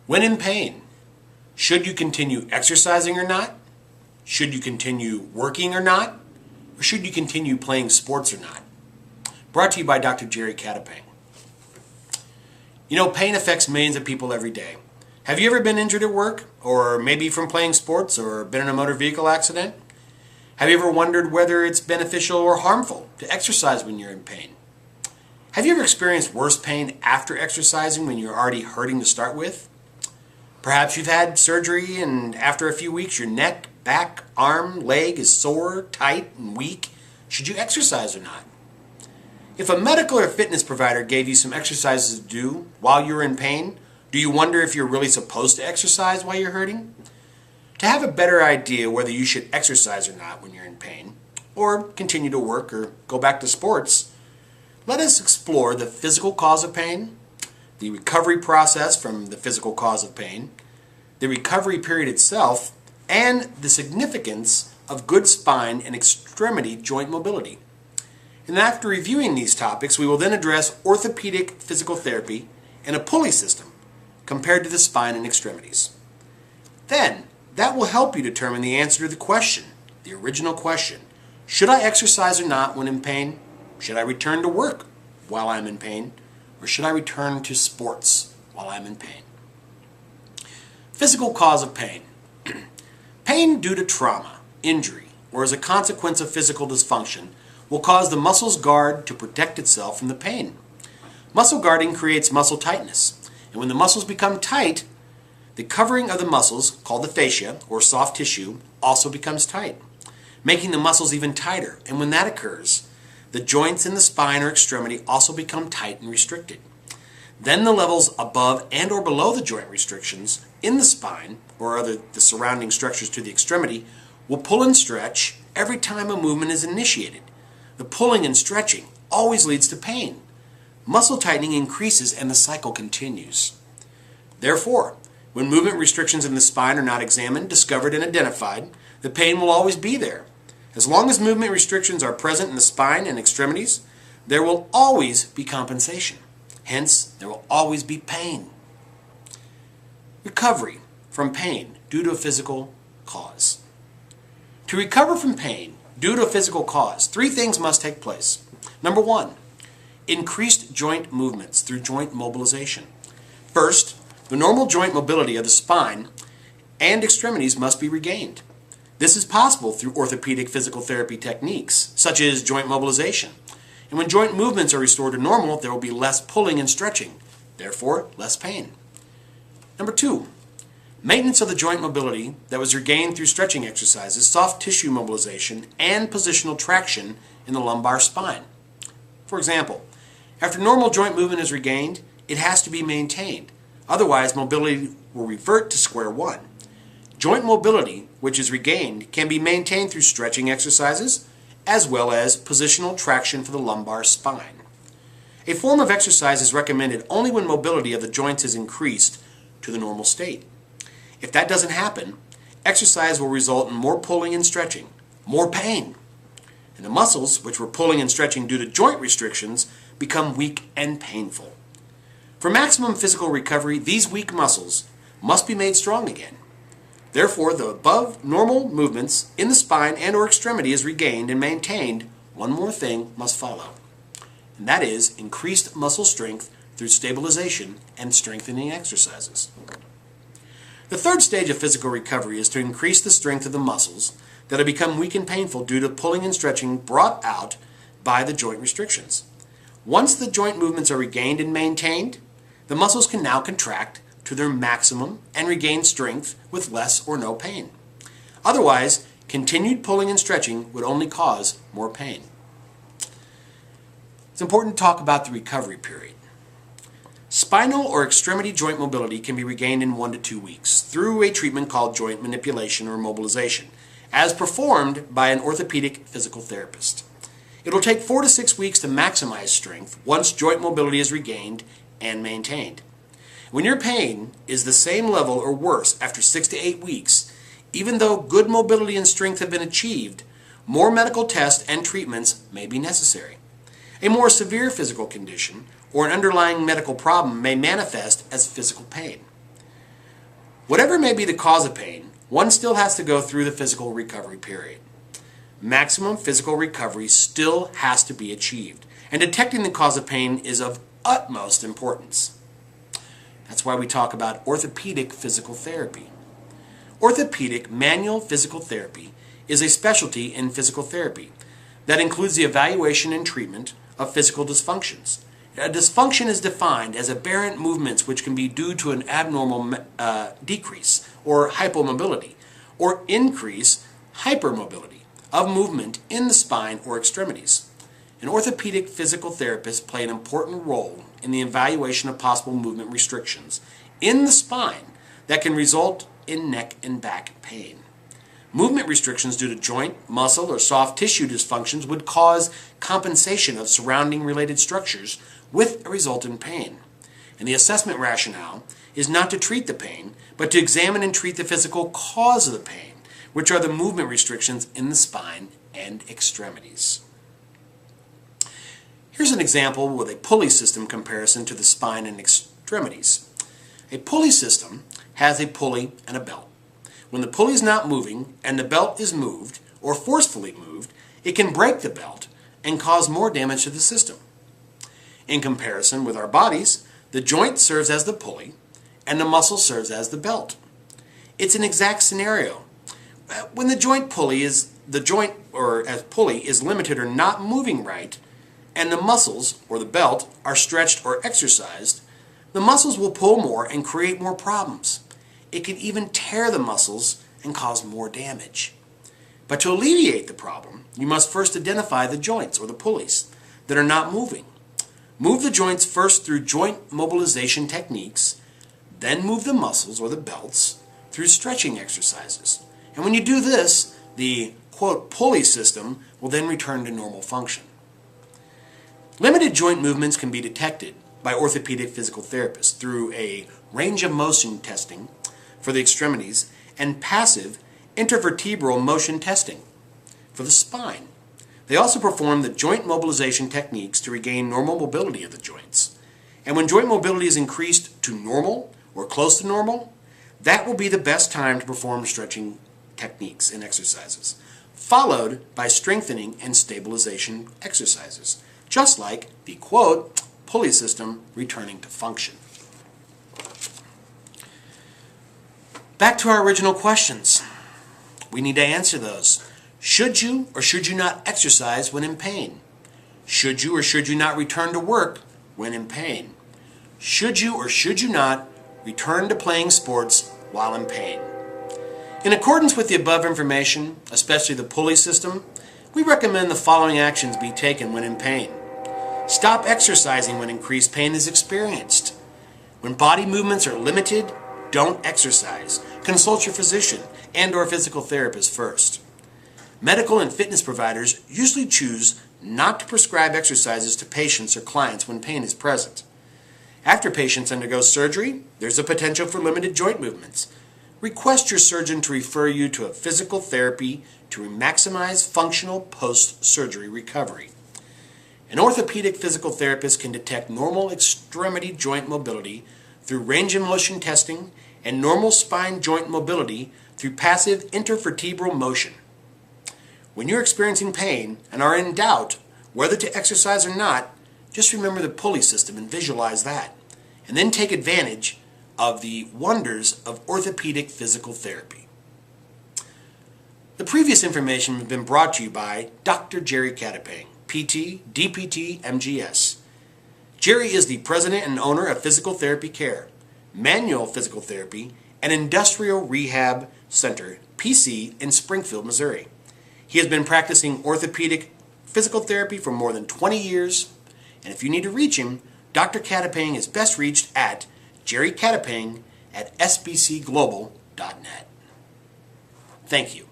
When in pain, should you continue exercising or not? Should you continue working or not? Or should you continue playing sports or not? Brought to you by Dr. Gerry Catapang. You know, pain affects millions of people every day. Have you ever been injured at work, or maybe from playing sports, or been in a motor vehicle accident? Have you ever wondered whether it's beneficial or harmful to exercise when you're in pain? Have you ever experienced worse pain after exercising when you're already hurting to start with? Perhaps you've had surgery and after a few weeks your neck, back, arm, leg is sore, tight, and weak. Should you exercise or not? If a medical or fitness provider gave you some exercises to do while you're in pain, do you wonder if you're really supposed to exercise while you're hurting? To have a better idea whether you should exercise or not when you're in pain, or continue to work or go back to sports, let us explore the physical cause of pain, the recovery process from the physical cause of pain, the recovery period itself, and the significance of good spine and extremity joint mobility. And after reviewing these topics, we will then address orthopedic physical therapy and a pulley system compared to the spine and extremities. Then, that will help you determine the answer to the question, the original question. Should I exercise or not when in pain? Should I return to work while I'm in pain? Or should I return to sports while I'm in pain? Physical cause of pain. Pain due to trauma, injury, or as a consequence of physical dysfunction will cause the muscle's guard to protect itself from the pain. Muscle guarding creates muscle tightness, and when the muscles become tight, the covering of the muscles, called the fascia, or soft tissue, also becomes tight, making the muscles even tighter, and when that occurs, the joints in the spine or extremity also become tight and restricted. Then the levels above and or below the joint restrictions in the spine, or the surrounding structures to the extremity, will pull and stretch every time a movement is initiated. The pulling and stretching always leads to pain. Muscle tightening increases and the cycle continues. Therefore, when movement restrictions in the spine are not examined, discovered, and identified, the pain will always be there. As long as movement restrictions are present in the spine and extremities, there will always be compensation. Hence, there will always be pain. Recovery from pain due to a physical cause. To recover from pain due to a physical cause, 3 things must take place. Number 1, increased joint movements through joint mobilization. First, the normal joint mobility of the spine and extremities must be regained. This is possible through orthopedic physical therapy techniques, such as joint mobilization. And when joint movements are restored to normal, there will be less pulling and stretching, therefore less pain. Number 2, maintenance of the joint mobility that was regained through stretching exercises, soft tissue mobilization, and positional traction in the lumbar spine. For example, after normal joint movement is regained, it has to be maintained. Otherwise, mobility will revert to square one. Joint mobility, which is regained, can be maintained through stretching exercises as well as positional traction for the lumbar spine. A form of exercise is recommended only when mobility of the joints is increased to the normal state. If that doesn't happen, exercise will result in more pulling and stretching, more pain, and the muscles, which were pulling and stretching due to joint restrictions, become weak and painful. For maximum physical recovery, these weak muscles must be made strong again. Therefore, the above normal movements in the spine and or extremity is regained and maintained. One more thing must follow, and that is increased muscle strength through stabilization and strengthening exercises. The third stage of physical recovery is to increase the strength of the muscles that have become weak and painful due to pulling and stretching brought out by the joint restrictions. Once the joint movements are regained and maintained, the muscles can now contract to their maximum and regain strength with less or no pain. Otherwise, continued pulling and stretching would only cause more pain. It's important to talk about the recovery period. Spinal or extremity joint mobility can be regained in 1 to 2 weeks through a treatment called joint manipulation or mobilization, as performed by an orthopedic physical therapist. It will take 4 to 6 weeks to maximize strength once joint mobility is regained and maintained. When your pain is the same level or worse after 6 to 8 weeks, even though good mobility and strength have been achieved, more medical tests and treatments may be necessary. A more severe physical condition or an underlying medical problem may manifest as physical pain. Whatever may be the cause of pain, one still has to go through the physical recovery period. Maximum physical recovery still has to be achieved, and detecting the cause of pain is of utmost importance. That's why we talk about orthopedic physical therapy. Orthopedic manual physical therapy is a specialty in physical therapy that includes the evaluation and treatment of physical dysfunctions. A dysfunction is defined as aberrant movements which can be due to an abnormal decrease or hypomobility or increase hypermobility of movement in the spine or extremities. An orthopedic physical therapist play an important role in the evaluation of possible movement restrictions in the spine that can result in neck and back pain. Movement restrictions due to joint, muscle, or soft tissue dysfunctions would cause compensation of surrounding related structures with a resultant pain. And the assessment rationale is not to treat the pain, but to examine and treat the physical cause of the pain, which are the movement restrictions in the spine and extremities. Here's an example with a pulley system comparison to the spine and extremities. A pulley system has a pulley and a belt. When the pulley is not moving and the belt is moved or forcefully moved, it can break the belt and cause more damage to the system. In comparison with our bodies, the joint serves as the pulley and the muscle serves as the belt. It's an exact scenario. When the pulley is limited or not moving right, and the muscles or the belt are stretched or exercised, the muscles will pull more and create more problems. It can even tear the muscles and cause more damage. But to alleviate the problem, you must first identify the joints or the pulleys that are not moving. Move the joints first through joint mobilization techniques, then move the muscles or the belts through stretching exercises. And when you do this, the quote pulley system will then return to normal function. Limited joint movements can be detected by orthopedic physical therapists through a range of motion testing for the extremities and passive intervertebral motion testing for the spine. They also perform the joint mobilization techniques to regain normal mobility of the joints. And when joint mobility is increased to normal or close to normal, that will be the best time to perform stretching techniques and exercises, followed by strengthening and stabilization exercises, just like the quote pulley system returning to function. Back to our original questions. We need to answer those. Should you or should you not exercise when in pain? Should you or should you not return to work when in pain? Should you or should you not return to playing sports while in pain? In accordance with the above information, especially the pulley system, we recommend the following actions be taken when in pain. Stop exercising when increased pain is experienced. When body movements are limited, don't exercise. Consult your physician and/or physical therapist first. Medical and fitness providers usually choose not to prescribe exercises to patients or clients when pain is present. After patients undergo surgery, there's a potential for limited joint movements. Request your surgeon to refer you to a physical therapy to maximize functional post-surgery recovery. An orthopedic physical therapist can detect normal extremity joint mobility through range of motion testing and normal spine joint mobility through passive intervertebral motion. When you're experiencing pain and are in doubt whether to exercise or not, just remember the pulley system and visualize that, and then take advantage of the wonders of orthopedic physical therapy. The previous information has been brought to you by Dr. Gerry Catapang, PT, DPT, MGS. Gerry is the president and owner of Physical Therapy Care, Manual Physical Therapy, and Industrial Rehab Center, PC, in Springfield, Missouri. He has been practicing orthopedic physical therapy for more than 20 years, and if you need to reach him, Dr. Catapang is best reached at Gerry Catapang at sbcglobal.net. Thank you.